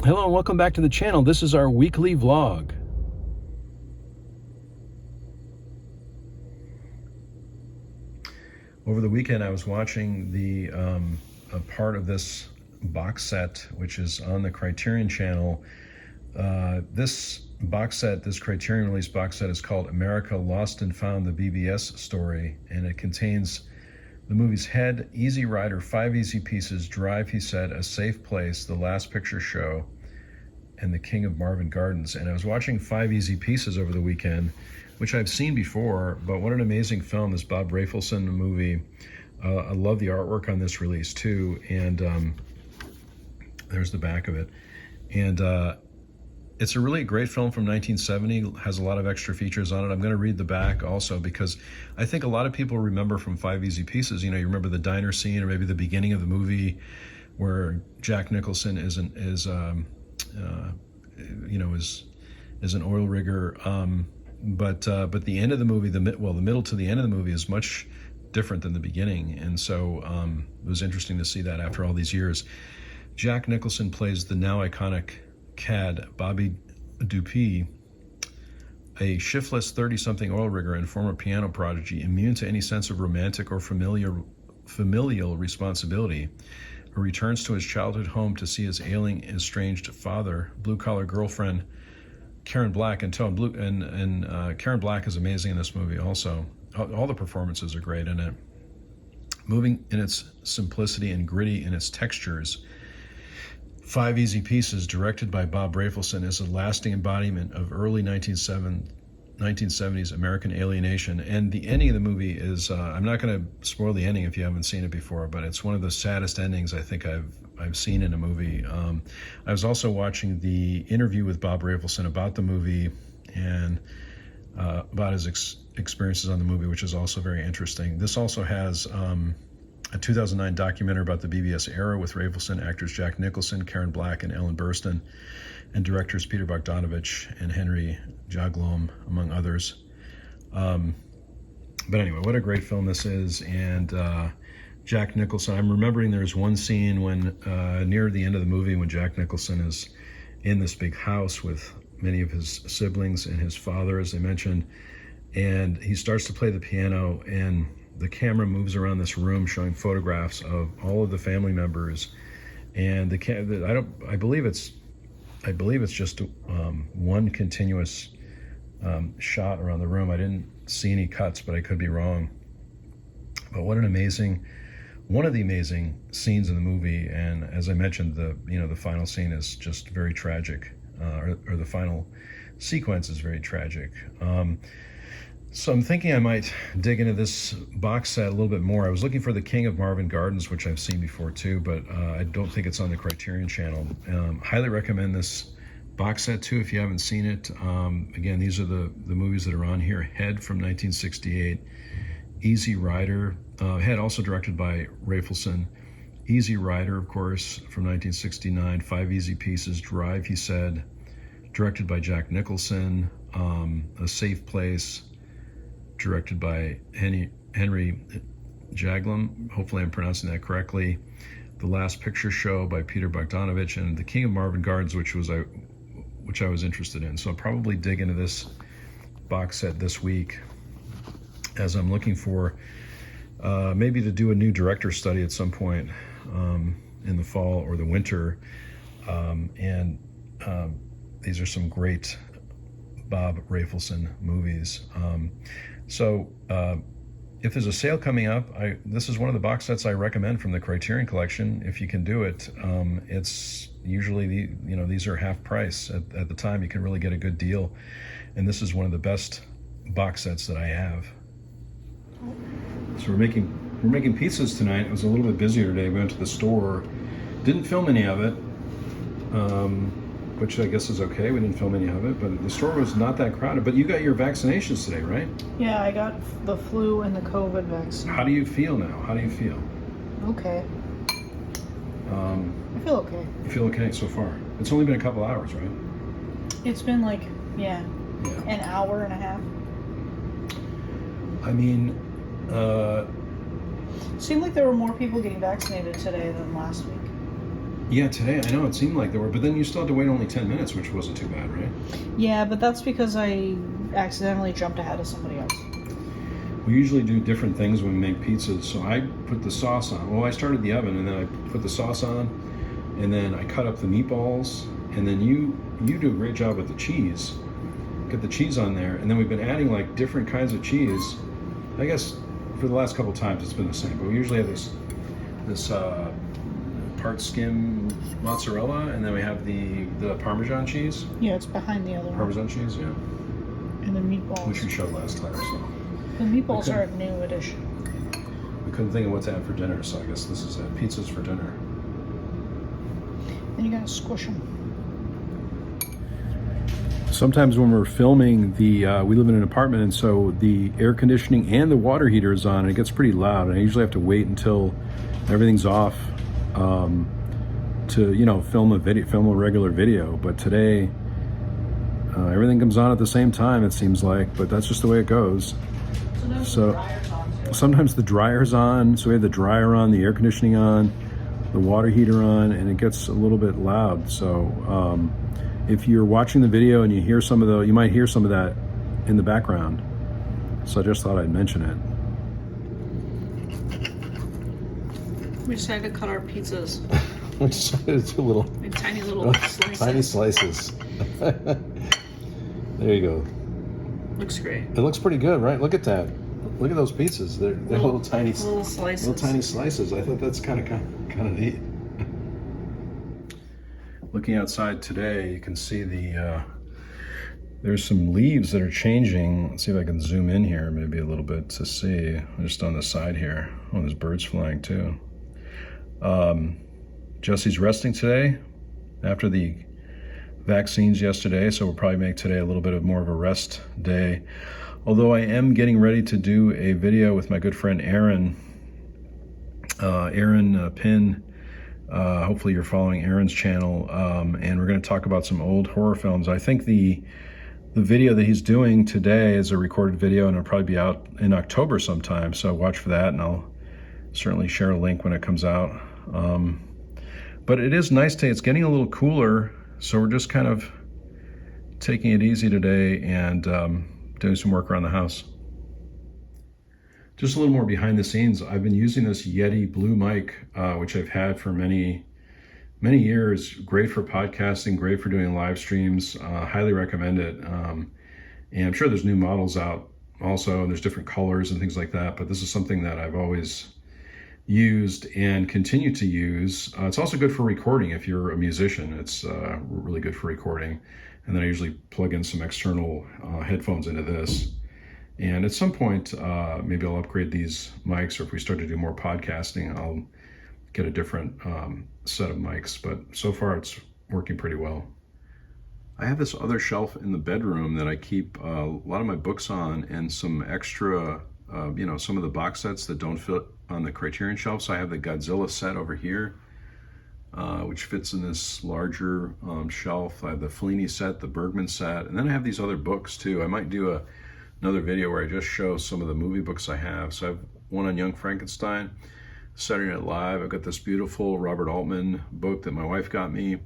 Hello and welcome back to the channel. This is our weekly vlog. Over the weekend I was watching a part of this box set which is on the Criterion channel. This box set, this Criterion release box set, is called America Lost and Found, the BBS story, and it contains the movies Head, Easy Rider, 5 Easy Pieces, Drive, He Said, A Safe Place, The Last Picture Show, and The King of Marvin Gardens. And I was watching 5 Easy Pieces over the weekend, which I've seen before, but what an amazing film, this Bob Rafelson movie. I love the artwork on this release too, and there's the back of it. And it's a really great film from 1970, has a lot of extra features on it. I'm going to read the back also because I think a lot of people remember from 5 Easy Pieces, you remember the diner scene or maybe the beginning of the movie where Jack Nicholson is an oil rigger. But the end of the movie, the middle to the end of the movie is much different than the beginning. And so it was interesting to see that after all these years. Jack Nicholson plays the now iconic cad Bobby Dupuy, a shiftless 30-something oil rigger and former piano prodigy, immune to any sense of romantic or familial responsibility, who returns to his childhood home to see his ailing, estranged father, blue-collar girlfriend Karen Black, and Karen Black is amazing in this movie also. All the performances are great in it. Moving in its simplicity and gritty in its textures, 5 Easy Pieces, directed by Bob Rafelson, is a lasting embodiment of early 1970s American alienation. And the ending of the movie is, I'm not going to spoil the ending if you haven't seen it before, but it's one of the saddest endings I think I've seen in a movie. I was also watching the interview with Bob Rafelson about the movie and about his experiences on the movie, which is also very interesting. This also has a 2009 documentary about the BBS era with Rafelson, actors Jack Nicholson, Karen Black, and Ellen Burstyn, and directors Peter Bogdanovich and Henry Jaglom, among others. But anyway, what a great film this is. And Jack Nicholson, I'm remembering there's one scene when near the end of the movie when Jack Nicholson is in this big house with many of his siblings and his father, as I mentioned, and he starts to play the piano, and the camera moves around this room showing photographs of all of the family members, and I believe it's just one continuous shot around the room. I didn't see any cuts, but I could be wrong. But what one of the amazing scenes in the movie, and as I mentioned, the final scene is just very tragic, or the final sequence is very tragic. So I'm thinking I might dig into this box set a little bit more. I was looking for The King of Marvin Gardens, which I've seen before too, but I don't think it's on the Criterion channel. Highly recommend this box set too if you haven't seen it. Again, these are the movies that are on here. Head from 1968, Easy Rider, Head also directed by Rafelson. Easy Rider, of course, from 1969, 5 Easy Pieces, Drive, He Said, directed by Jack Nicholson. A Safe Place, directed by Henry Jaglom. Hopefully I'm pronouncing that correctly. The Last Picture Show by Peter Bogdanovich, and The King of Marvin Gardens, which I was interested in. So I'll probably dig into this box set this week as I'm looking for maybe to do a new director study at some point in the fall or the winter. These are some great Bob Rafelson movies. So if there's a sale coming up, this is one of the box sets I recommend from the Criterion collection. If you can do it, it's usually these are half price at the time. You can really get a good deal, and this is one of the best box sets that I have. So we're making pizzas tonight. It was a little bit busier today. We went to the store, didn't film any of it. Which I guess is okay. We didn't film any of it, but the store was not that crowded. But you got your vaccinations today, right? Yeah, I got the flu and the COVID vaccine. How do you feel now? How do you feel? Okay. I feel okay. You feel okay so far? It's only been a couple hours, right? It's been like, an hour and a half. I mean, Seemed like there were more people getting vaccinated today than last week. Yeah, today, I know it seemed like there were, but then you still had to wait only 10 minutes, which wasn't too bad, right? Yeah, but that's because I accidentally jumped ahead of somebody else. We usually do different things when we make pizzas. So I put the sauce on. Well, I started the oven, and then I put the sauce on, and then I cut up the meatballs, and then you do a great job with the cheese. Get the cheese on there, and then we've been adding like different kinds of cheese. I guess for the last couple times it's been the same, but we usually have this part skim mozzarella, and then we have the Parmesan cheese. Yeah, it's behind the other one. Parmesan cheese, yeah. And the meatballs. Which we showed last time, so. The meatballs are a new addition. We couldn't think of what to add for dinner, so I guess this is it. Pizzas for dinner. And you gotta squish them. Sometimes when we're filming, we live in an apartment, and so the air conditioning and the water heater is on, and it gets pretty loud, and I usually have to wait until everything's off to film a regular video. But today everything comes on at the same time, it seems like, but that's just the way it goes. So sometimes the dryer's on, so we have the dryer on, the air conditioning on, the water heater on, and it gets a little bit loud. So if you're watching the video and you hear you might hear some of that in the background. So I just thought I'd mention it. We decided to cut our pizzas. We decided to do little Tiny little slices. tiny slices. There you go. Looks great. It looks pretty good, right? Look at that. Look at those pizzas. They're little tiny slices. Little tiny slices. I thought that's kind of neat. Looking outside today, you can see there's some leaves that are changing. Let's see if I can zoom in here maybe a little bit to see. Just on the side here. Oh, there's birds flying too. Jesse's resting today after the vaccines yesterday, so we'll probably make today a little bit more of a rest day. Although I am getting ready to do a video with my good friend Aaron Pinn. Hopefully you're following Aaron's channel, and we're going to talk about some old horror films. I think the video that he's doing today is a recorded video, and it'll probably be out in October sometime, so watch for that, and I'll certainly share a link when it comes out. But it is nice today. It's getting a little cooler, so we're just kind of taking it easy today and doing some work around the house. Just a little more behind the scenes. I've been using this Yeti Blue mic, which I've had for many years. Great for podcasting, great for doing live streams. Highly recommend it. And I'm sure there's new models out also, and there's different colors and things like that. But this is something that I've always used and continue to use. It's also good for recording if you're a musician. It's really good for recording. And then I usually plug in some external headphones into this. And at some point, maybe I'll upgrade these mics, or if we start to do more podcasting, I'll get a different set of mics. But so far, it's working pretty well. I have this other shelf in the bedroom that I keep a lot of my books on, and some extra, some of the box sets that don't fit on the Criterion shelf. So I have the Godzilla set over here, which fits in this larger shelf. I have the Fellini set, the Bergman set, and then I have these other books too. I might do another video where I just show some of the movie books I have. So I have one on Young Frankenstein, Saturday Night Live. I've got this beautiful Robert Altman book that my wife got me,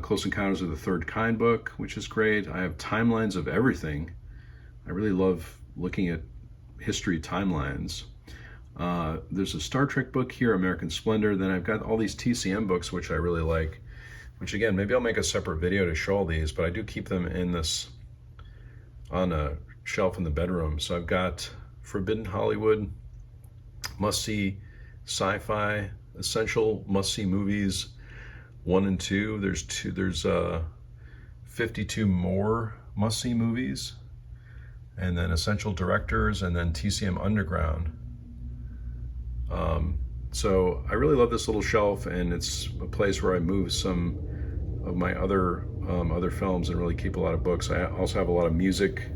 Close Encounters of the Third Kind book, which is great. I have timelines of everything. I really love looking at history timelines. There's a Star Trek book here, American Splendor. Then I've got all these TCM books, which I really like, which again, maybe I'll make a separate video to show all these, but I do keep them on a shelf in the bedroom. So I've got Forbidden Hollywood, must-see sci-fi, essential must-see movies 1 and 2. There's 52 more must-see movies, and then essential directors, and then TCM Underground. So I really love this little shelf, and it's a place where I move some of my other films and really keep a lot of books. I also have a lot of music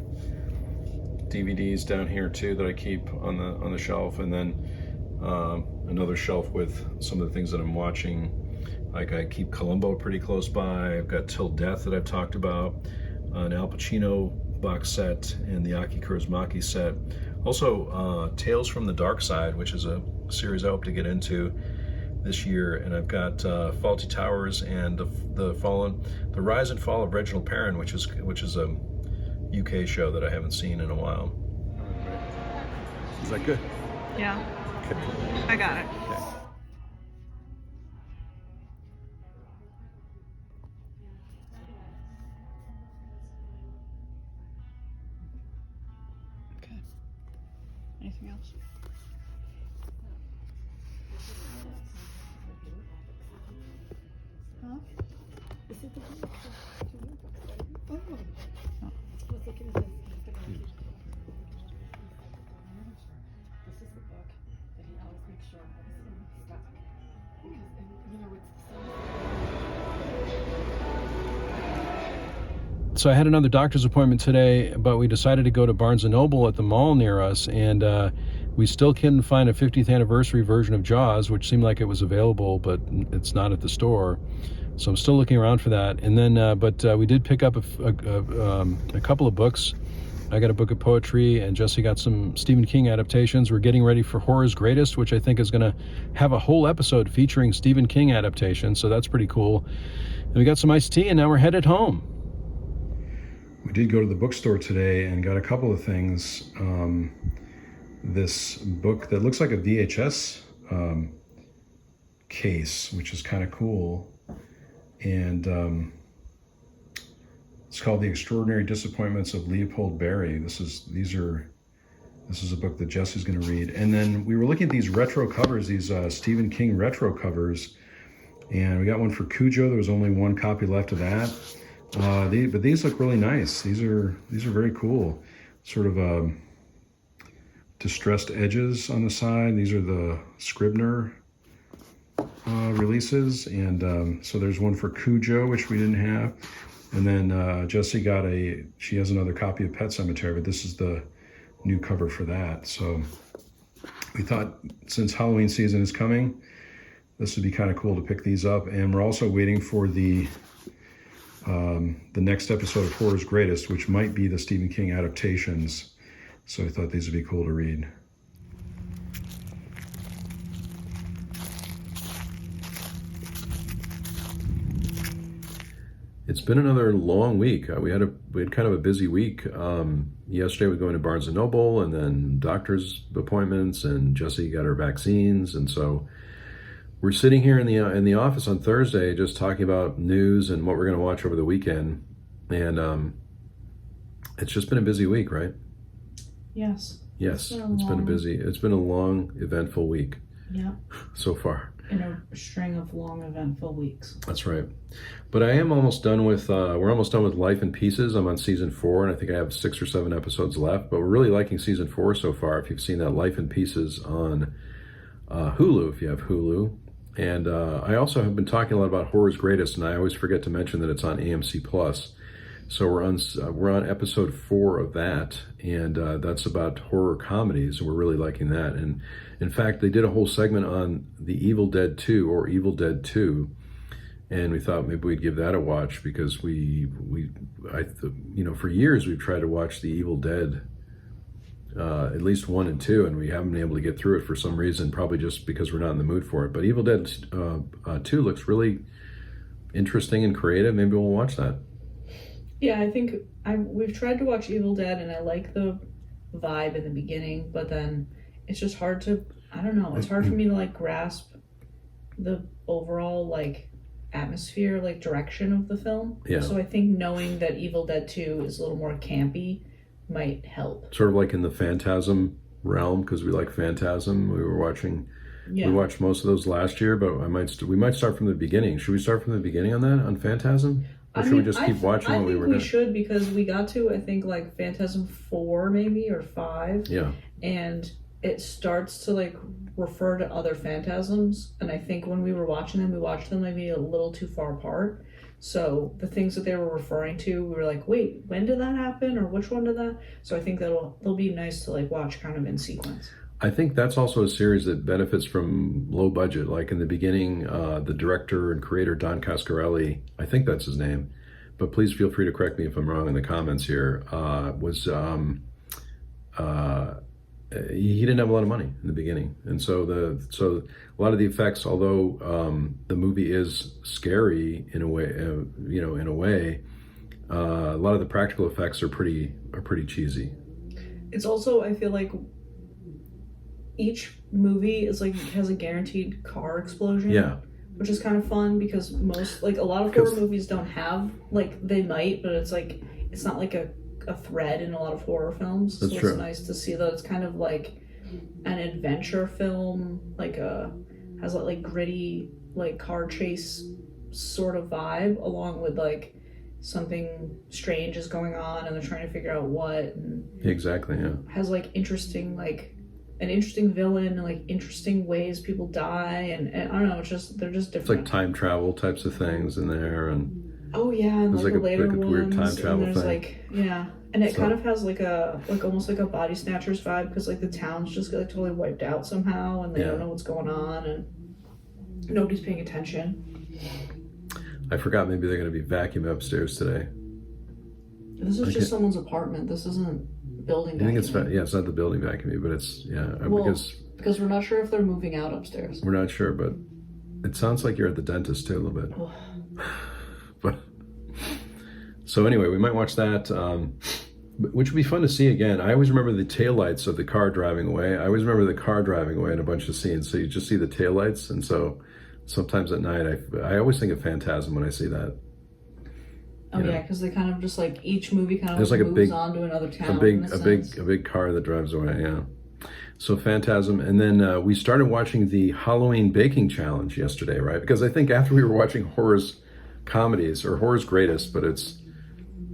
DVDs down here too that I keep on the shelf, and then another shelf with some of the things that I'm watching. Like I keep Columbo pretty close by. I've got Till Death that I've talked about, an Al Pacino box set, and the Aki Kaurismäki set. Also, Tales from the Dark Side, which is a series I hope to get into. this year, and I've got Faulty Towers and the Rise and Fall of Reginald Perrin, which is a UK show that I haven't seen in a while. Is that good? Yeah. Okay. I got it. Okay. Anything else? Huh? This is the book. Oh. I was looking at this. This is the book that he always makes sure is in stock. Because, you know, it's So I had another doctor's appointment today, but we decided to go to Barnes & Noble at the mall near us, and we still couldn't find a 50th anniversary version of Jaws, which seemed like it was available, but it's not at the store. So I'm still looking around for that. And then, but we did pick up a couple of books. I got a book of poetry, and Jesse got some Stephen King adaptations. We're getting ready for Horror's Greatest, which I think is going to have a whole episode featuring Stephen King adaptations, so that's pretty cool. And we got some iced tea, and now we're headed home. We did go to the bookstore today and got a couple of things. This book that looks like a VHS case, which is kind of cool. And it's called The Extraordinary Disappointments of Leopold Barry. This is a book that Jesse's going to read. And then we were looking at these retro covers, these Stephen King retro covers, and we got one for Cujo. There was only one copy left of that. But these look really nice. These are very cool. Sort of distressed edges on the side. These are the Scribner releases, and so there's one for Cujo, which we didn't have. And then Jessie she has another copy of Pet Sematary, but this is the new cover for that. So we thought, since Halloween season is coming, this would be kind of cool to pick these up. And we're also waiting for the next episode of Horror's Greatest, which might be the Stephen King adaptations. So I thought these would be cool to read. It's been another long week. We had kind of a busy week. Yesterday we were going to Barnes & Noble, and then doctor's appointments, and Jessie got her vaccines, and so we're sitting here in the office on Thursday just talking about news and what we're going to watch over the weekend. And it's just been a busy week, right? Yes. Yes, it's been a long, eventful week. Yeah. So far. In a string of long, eventful weeks. That's right. But I am almost done with, we're almost done with Life in Pieces. I'm on season 4, and I think I have 6 or 7 episodes left. But we're really liking season 4 so far. If you've seen that, Life in Pieces on Hulu, if you have Hulu. And I also have been talking a lot about Horror's Greatest, and I always forget to mention that it's on AMC Plus. So we're on episode 4 of that, and that's about horror comedies, and we're really liking that. And in fact, they did a whole segment on The Evil Dead 2 or Evil Dead 2, and we thought maybe we'd give that a watch, because for years we've tried to watch The Evil Dead, at least 1 and 2, and we haven't been able to get through it for some reason, probably just because we're not in the mood for it. But Evil Dead 2 looks really interesting and creative. Maybe we'll watch that. Yeah, I think we've tried to watch Evil Dead, and I like the vibe in the beginning, but then it's just hard to, I don't know, it's hard for me to like grasp the overall like atmosphere, like direction of the film. Yeah. So I think knowing that Evil Dead 2 is a little more campy might help. Sort of like in the Phantasm realm, because we like Phantasm. We watched most of those last year, but we might start from the beginning. Should we start from the beginning on that, on Phantasm? Or should we just keep watching what we were doing? I think we should, because we got to, I think, like Phantasm 4 maybe, or 5. Yeah. And it starts to like refer to other phantasms. And I think when we were watching them, we watched them maybe a little too far apart. So the things that they were referring to, we were like, wait, when did that happen? Or which one did that? So I think they'll be nice to like watch kind of in sequence. I think that's also a series that benefits from low budget. Like in the beginning, the director and creator, Don Coscarelli, I think that's his name, but please feel free to correct me if I'm wrong in the comments here, he didn't have a lot of money in the beginning, and so a lot of the effects, although the movie is scary in a way, in a way, a lot of the practical effects are pretty cheesy. It's also, I feel like each movie is like has a guaranteed car explosion. Yeah. Which is kind of fun because most, like, a lot of horror movies don't have, like, they might, but it's like, it's not like a thread in a lot of horror films. That's so true. It's nice to see that it's kind of like an adventure film, like has a like gritty, like car chase sort of vibe, along with like something strange is going on and they're trying to figure out what. And Exactly, yeah. has like interesting, like an interesting villain and like interesting ways people die, and I don't know, it's just they're just It's different. like time travel types of things in there, and Oh yeah, and there's like, like the later a weird time ones, travel and there's thing. like, yeah, and it So- kind of has like a almost like a Body Snatchers vibe because like the town's just like totally wiped out somehow, and they Yeah. don't know what's going on, and nobody's paying attention. I forgot, maybe they're going to be vacuuming upstairs today. This is Okay. just someone's apartment. This isn't building. I think it's vacuuming. yeah, it's not the building vacuuming, but it's Well, because we're not sure if they're moving out upstairs. we're not sure, but it sounds like you're at the dentist too a little bit. But so anyway, we might watch that, which would be fun to see again. I always remember the taillights of the car driving away. I always remember the car driving away in a bunch of scenes. So you just see the taillights, and so sometimes at night I always think of Phantasm when I see that. Oh You know. yeah, because they kind of just like each movie kind of There's like a moves big- on to another town. A big in a sense. a big car that drives away. Yeah. So Phantasm, and then we started watching the Halloween baking challenge yesterday, right? Because I think after we were watching horror's comedies, or horror's greatest, but it's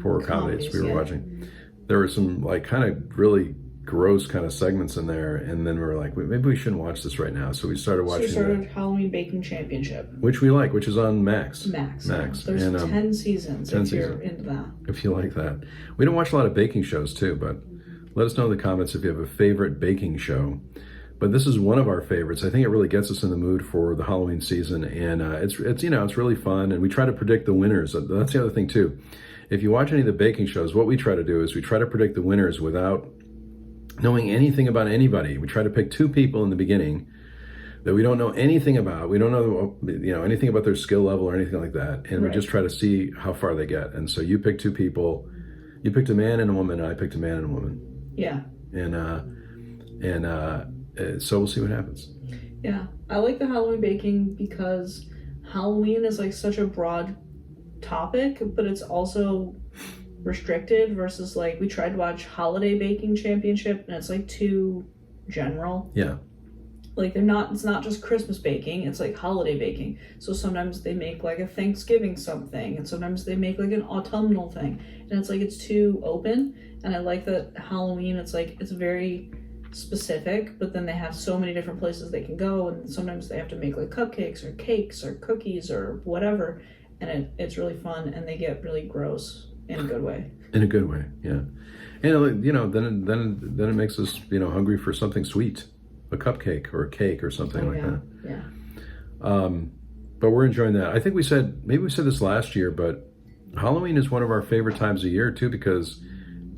horror comedies we were yeah. watching. There were some like kind of really gross kind of segments in there, and then we were like, maybe we shouldn't watch this right now. So we started So we watching started Halloween Baking Championship. which we like, which is on Max. Max. Max. There's And, 10 seasons 10 if you're seasons. into that. If you like that. We don't watch a lot of baking shows too, but let us know in the comments if you have a favorite baking show. But this is one of our favorites. I think it really gets us in the mood for the Halloween season, and it's it's really fun. And we try to predict the winners. That's the other thing too. If you watch any of the baking shows, what we try to do is we try to predict the winners without knowing anything about anybody. We try to pick two people in the beginning that we don't know anything about. We don't know anything about their skill level or anything like that, and we Right. just try to see how far they get. And so you pick two people. You picked a man and a woman, and I picked a man and a woman. Yeah. And so we'll see what happens. Yeah. I like the Halloween baking because Halloween is like such a broad topic, but it's also restricted versus like we tried to watch Holiday Baking Championship and it's like too general. Yeah. Like it's not just Christmas baking, it's like holiday baking. So sometimes they make like a Thanksgiving something, and sometimes they make like an autumnal thing. And it's like it's too open. And I like that Halloween, it's like it's very specific, but then they have so many different places they can go, and sometimes they have to make like cupcakes or cakes or cookies or whatever. And it's really fun, and they get really gross in a good way. In a good way, yeah. And then it makes us hungry for something sweet, a cupcake or a cake or something like that. Yeah. But we're enjoying that. I think we said this last year, but Halloween is one of our favorite times of year too, because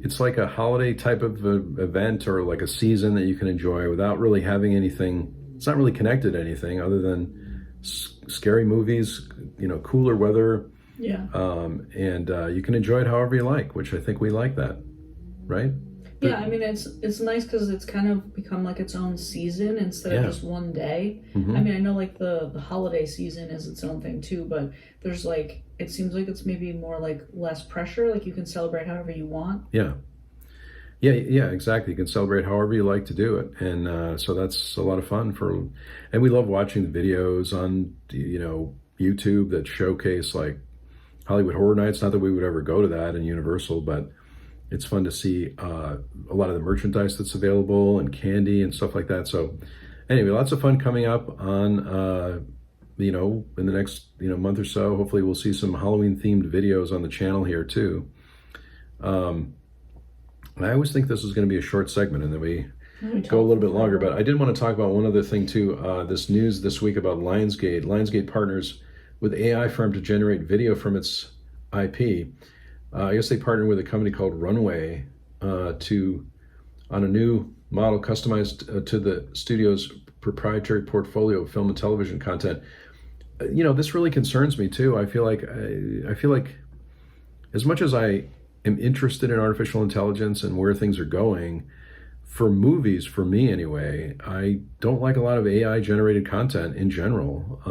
it's like a holiday type of event or like a season that you can enjoy without really having anything. It's not really connected to anything other than scary movies, cooler weather. Yeah. And you can enjoy it however you like, which I think we like that, right? Yeah, I mean it's nice because it's kind of become like its own season instead of Yeah. just one day. Mhm. I mean, I know like the holiday season is its own thing too, but there's like it seems like it's maybe more like less pressure. Like you can celebrate however you want. Yeah, exactly. You can celebrate however you like to do it, and so that's a lot of fun and we love watching the videos on YouTube that showcase like Hollywood Horror Nights. Not that we would ever go to that in Universal, but it's fun to see a lot of the merchandise that's available and candy and stuff like that. So anyway, lots of fun coming up on in the next month or so. Hopefully we'll see some Halloween themed videos on the channel here too. I always think this is going to be a short segment and then we go a little bit longer, but I did want to talk about one other thing too. This news this week about Lionsgate. Lionsgate partners with AI firm to generate video from its IP. I guess they partnered with a company called Runway on a new model customized to the studio's proprietary portfolio of film and television content. This really concerns me too. I feel like as much as I am interested in artificial intelligence and where things are going, for movies, for me anyway, I don't like a lot of AI generated content in general,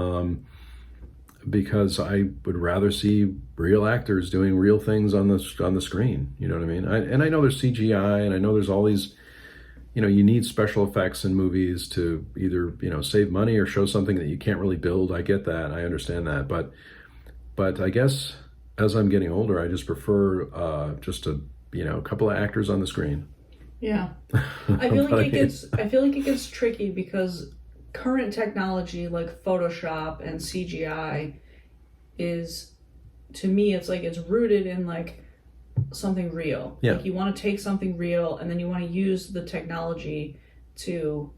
because I would rather see real actors doing real things on the screen. You know what I mean? I know there's CGI, and I know there's all these. You need special effects in movies to either save money or show something that you can't really build. I get that. I understand that, but I guess as I'm getting older, I just prefer just a couple of actors on the screen. Yeah. I feel like it gets tricky because current technology like Photoshop and CGI is, to me, it's like it's rooted in like something real. Yeah. Like you want to take something real and then you want to use the technology to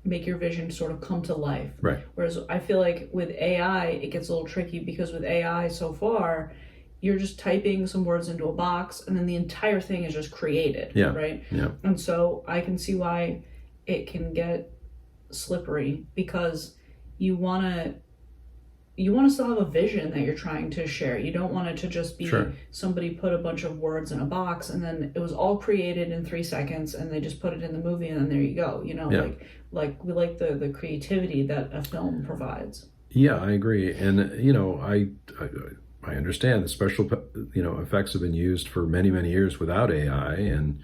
make your vision sort of come to life. Right. Whereas I feel like with AI, it gets a little tricky because with AI so far, you're just typing some words into a box and then the entire thing is just created. Yeah. Right. Yeah. And so I can see why it can get slippery because you want to still have a vision that you're trying to share. You don't want it to just be Sure. somebody put a bunch of words in a box and then it was all created in 3 seconds and they just put it in the movie and then there you go. Yeah. Like we like the creativity that a film provides. Yeah, I agree. And I understand the special effects have been used for many, many years without AI, and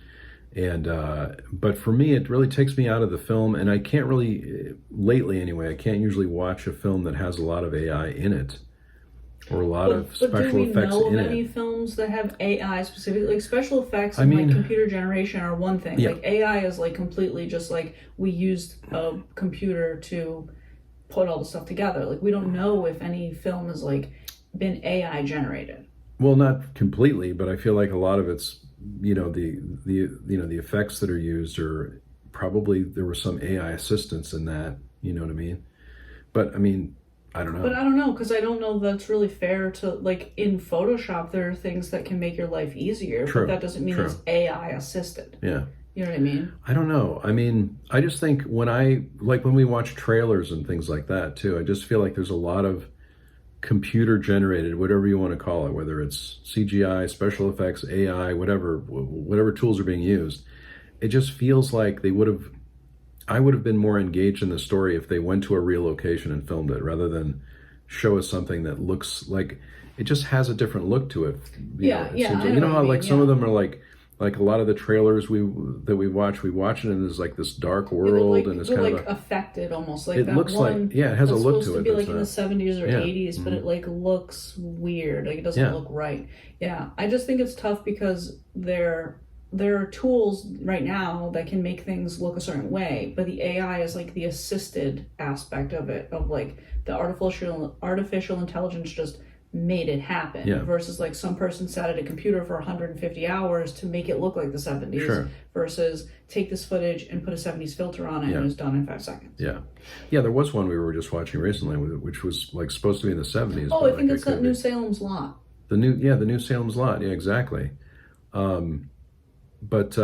but for me it really takes me out of the film, and I can't really, lately anyway, I can't usually watch a film that has a lot of AI in it or a lot of special effects in But do we know of it. any films that have AI specifically? Like special effects I and mean, like computer generation are one thing. Yeah. Like AI is like completely just like we used a computer to put all the stuff together. Like we don't know if any film has like been AI generated. Well, not completely, but I feel like a lot of it's the effects that are used are probably, there were some AI assistance in that. You know what I mean? But I mean, I don't know. But I don't know, because I don't know that's really fair to, like, in Photoshop, there are things that can make your life easier, True, but that doesn't mean true. it's AI assisted. Yeah. You know what I mean? I don't know. I mean, I just think when we watch trailers and things like that too, I just feel like there's a lot of computer generated, whatever you want to call it, whether it's CGI, special effects, AI, whatever tools are being used. It just feels like I would have been more engaged in the story if they went to a real location and filmed it rather than show us something that looks like, it just has a different look to it. Yeah, It seems I like, know how what you like mean, some yeah. of them are like a lot of the trailers we watch it and there's like this dark world, and it's they're kind like of affected almost. Like it that looks one like, yeah, it has a that's look supposed to it. be like that's in the not- 70s or Yeah. 80s, but it like looks weird. Like it doesn't Yeah. look right. Yeah, I just think it's tough because there are tools right now that can make things look a certain way, but the AI is like the assisted aspect of it, of like the artificial intelligence just made it happen. Yeah. Versus like some person sat at a computer for 150 hours to make it look like the 70s. Sure. Versus take this footage and put a 70s filter on it Yeah. and it was done in 5 seconds. Yeah. There was one we were just watching recently, which was like supposed to be in the 70s. Oh, but I think like it's it could that be. New Salem's Lot. The new Salem's Lot. Yeah, exactly. But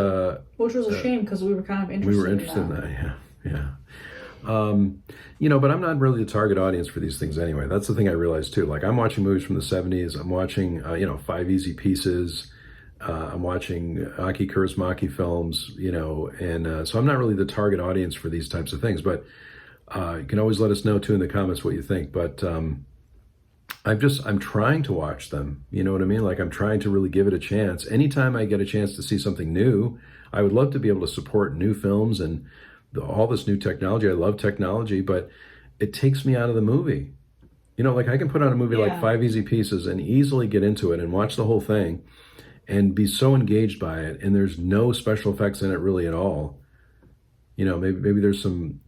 Which was a shame because we were kind of interested we were interested in that. Yeah. But I'm not really the target audience for these things anyway. That's the thing I realized too. Like I'm watching movies from the 70s. I'm watching, 5 Easy Pieces. I'm watching Aki Kaurismäki films, and so I'm not really the target audience for these types of things. But you can always let us know too in the comments what you think. But I'm trying to watch them. You know what I mean? Like I'm trying to really give it a chance. Anytime I get a chance to see something new, I would love to be able to support new films and all this new technology. I love technology, but it takes me out of the movie. Like I can put on a movie like 5 Easy Pieces and easily get into it and watch the whole thing and be so engaged by it. And there's no special effects in it really at all. Maybe there's some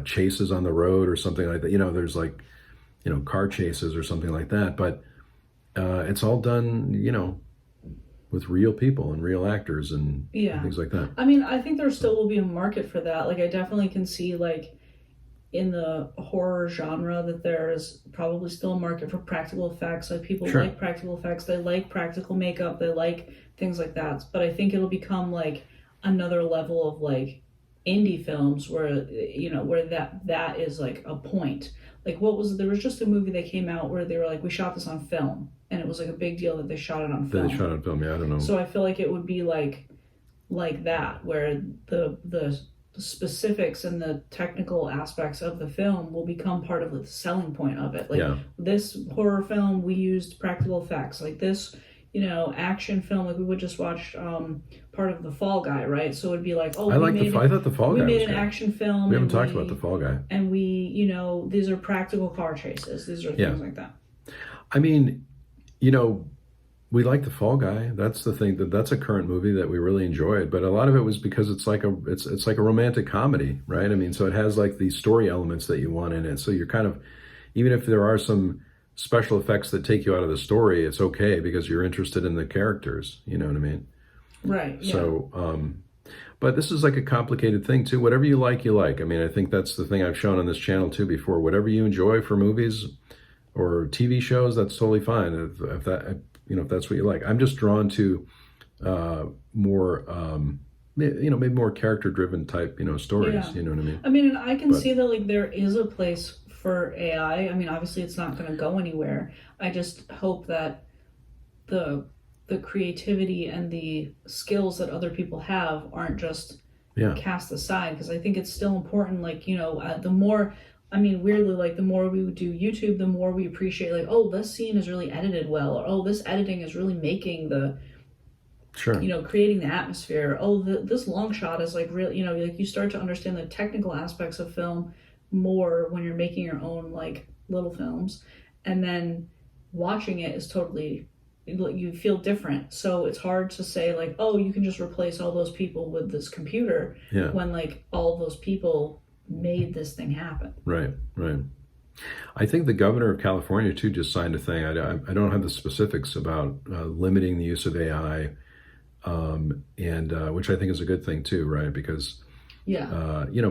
chases on the road or something like that. There's like, car chases or something like that. But it's all done, with real people and real actors and things like that. I mean, I think there still will be a market for that. Like, I definitely can see, like, in the horror genre that there's probably still a market for practical effects. Like people Sure. like practical effects, they like practical makeup, they like things like that. But I think it'll become like another level of like indie films where where that is like a point. Like there was just a movie that came out where they were like, we shot this on film, and it was like a big deal that they shot it on That film. they shot on film. Yeah, I don't know. So I feel like it would be like that, where the specifics and the technical aspects of the film will become part of the selling point of it. Like Yeah. this horror film, we used practical effects. Like this, action film, like we would just watch part of The Fall Guy, right? So it'd be like, oh, I thought The Fall Guy we was made an good. action film. We haven't talked about The Fall Guy. And we, these are practical car chases. These are things like that. I mean, we like The Fall Guy. That's the thing. That's a current movie that we really enjoyed. But a lot of it was because it's like a romantic comedy, right? I mean, so it has like these story elements that you want in it. So you're kind of, even if there are some special effects that take you out of the story, it's okay because you're interested in the characters. You know what I mean? Right. Yeah. So, but this is like a complicated thing too. Whatever you like, you like. I mean, I think that's the thing I've shown on this channel too before. Whatever you enjoy for movies or TV shows, that's totally fine. If that's what you like. I'm just drawn to more, maybe more character-driven type, stories. Yeah. You know what I mean? I mean, and I can see that like there is a place for AI. I mean, obviously it's not going to go anywhere. I just hope that the creativity and the skills that other people have aren't just cast aside, because I think it's still important. Like, the more, I mean, weirdly, like the more we do YouTube, the more we appreciate like, oh, this scene is really edited well, or oh, this editing is really making the creating the atmosphere. Oh, this long shot is like real. Like you start to understand the technical aspects of film more when you're making your own like little films, and then watching it is totally, you feel different. So it's hard to say like, oh, you can just replace all those people with this computer when like all those people made this thing happen. Right. I think the governor of California too just signed a thing. I don't have the specifics about limiting the use of AI, and which I think is a good thing too, right? Because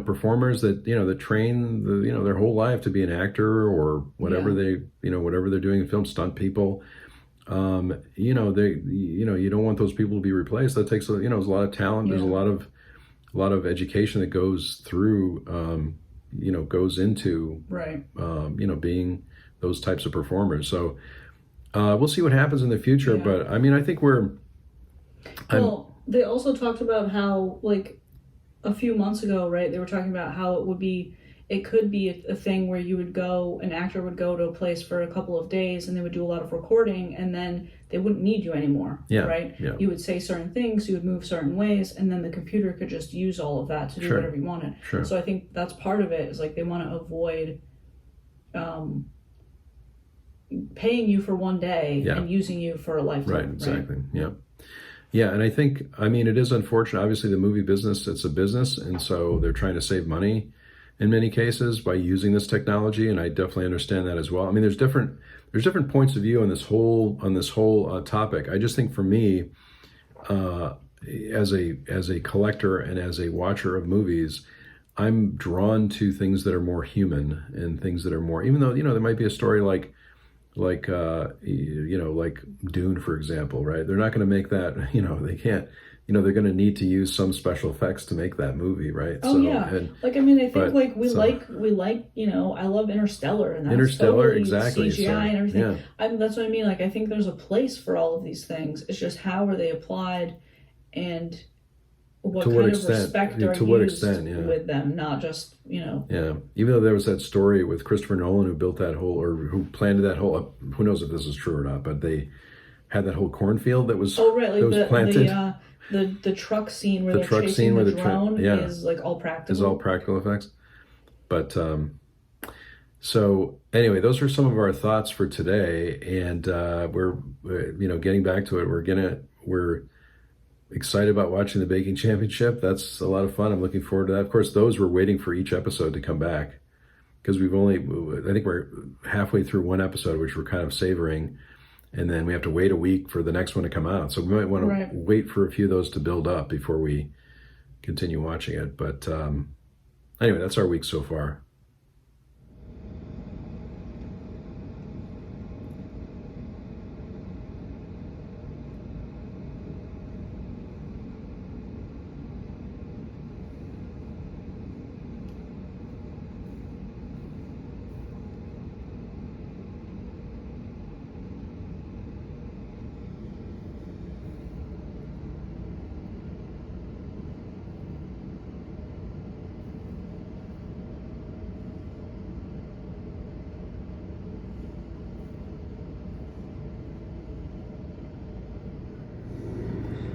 performers that train their whole life to be an actor or whatever whatever they're doing in film, stunt people. You don't want those people to be replaced. That takes there's a lot of talent. There's a lot of education that goes through goes into being those types of performers. So we'll see what happens in the future. But I mean, I think they also talked about how like a few months ago, right, they were talking about how it could be a thing where an actor would go to a place for a couple of days and they would do a lot of recording, and then they wouldn't need you anymore, right? Yeah. You would say certain things, you would move certain ways, and then the computer could just use all of that to do whatever you wanted. Sure. So I think that's part of it, is like they want to avoid paying you for one day and using you for a lifetime. Right, exactly, right? Yeah, and I think, I mean, it is unfortunate. Obviously, the movie business, it's a business, and so they're trying to save money in many cases by using this technology, and I definitely understand that as well. I mean, there's different points of view on this whole topic. I just think for me, as a collector and as a watcher of movies, I'm drawn to things that are more human and things that are more, even though there might be a story like Dune, for example, right? They're not going to make that, they can't, they're going to need to use some special effects to make that movie, right? Oh, like, I mean, I think we like, I love Interstellar, and that's Interstellar, totally exactly. CGI and everything. That's what I mean. Like, I think there's a place for all of these things. It's just how are they applied, and what kind of respect are used with them, not just, Yeah, even though there was that story with Christopher Nolan, who built that whole, or who planted that whole, who knows if this is true or not, but they had that whole cornfield that was, planted. The truck scene where they're chasing the drone is like all practical. Is all practical effects. But so anyway, those are some of our thoughts for today, and we're getting back to it. We're excited about watching the Baking Championship. That's a lot of fun. I'm looking forward to that. Of course, those we're waiting for each episode to come back, because I think we're halfway through one episode, which we're kind of savoring. And then we have to wait a week for the next one to come out. So we might want to wait for a few of those to build up before we continue watching it. But anyway, that's our week so far.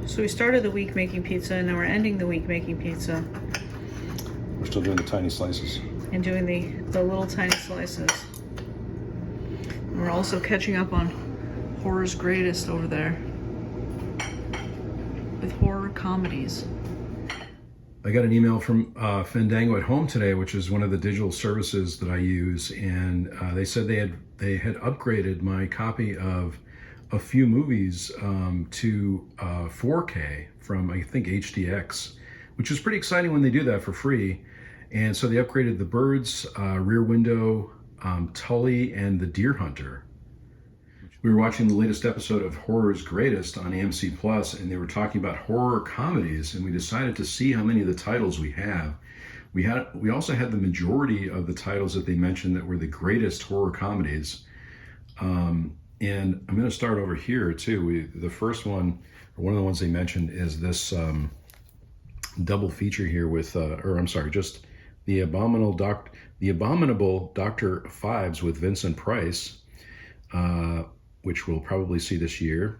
So we started the week making pizza, and now we're ending the week making pizza We're still doing the tiny slices. and doing the little tiny slices. And we're also catching up on Horror's Greatest over there with horror comedies. I got an email from Fandango at Home today, which is one of the digital services that I use, and they said they had upgraded my copy of a few movies to 4K from, I think, HDX, which is pretty exciting when they do that for free. And so they upgraded The Birds, Rear Window, Tully, and The Deer Hunter. We were watching the latest episode of Horror's Greatest on AMC Plus, and they were talking about horror comedies, and we decided to see how many of the titles we have. We also had the majority of the titles that they mentioned that were the greatest horror comedies. And I'm going to start over here too. The first one, or one of the ones they mentioned, is this double feature here with, just the Abominable Dr. Fives with Vincent Price, which we'll probably see this year.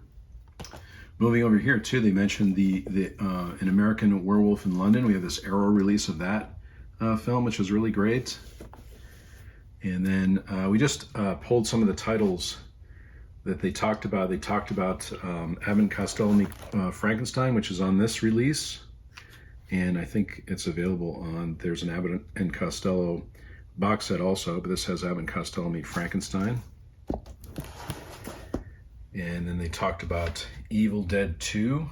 Moving over here too, they mentioned the An American Werewolf in London. We have this Arrow release of that film, which is really great. And then we just pulled some of the titles that they talked about. They talked about Abbott and Costello Frankenstein, which is on this release. And I think it's available on, there's an Abbott and Costello box set also, but this has Abbott and Costello Meet Frankenstein. And then they talked about Evil Dead 2.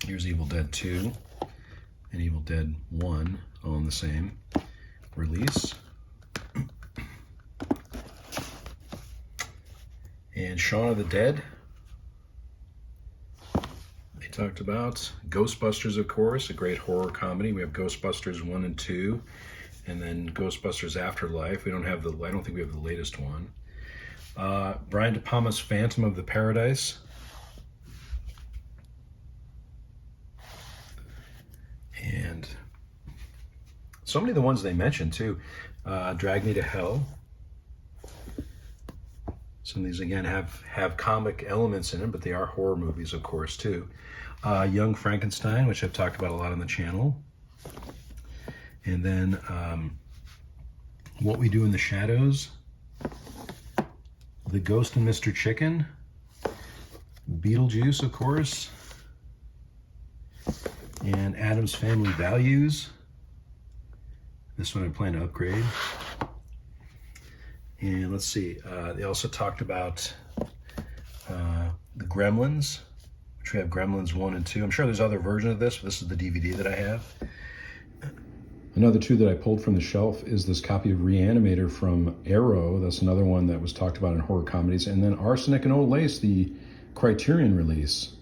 Here's Evil Dead 2 and Evil Dead 1, all in the same release. And Shaun of the Dead. They talked about Ghostbusters, of course, a great horror comedy. We have Ghostbusters 1 and 2, and then Ghostbusters Afterlife. I don't think we have the latest one. Brian De Palma's Phantom of the Paradise. And so many of the ones they mentioned too. Drag Me to Hell. Some of these, again, have comic elements in them, but they are horror movies, of course, too. Young Frankenstein, which I've talked about a lot on the channel. And then What We Do in the Shadows. The Ghost and Mr. Chicken. Beetlejuice, of course. And Addams Family Values. This one I plan to upgrade. And let's see, they also talked about the Gremlins, which we have Gremlins 1 and 2. I'm sure there's other versions of this, but this is the DVD that I have. Another two that I pulled from the shelf is this copy of Reanimator from Arrow. That's another one that was talked about in horror comedies. And then Arsenic and Old Lace, the Criterion release.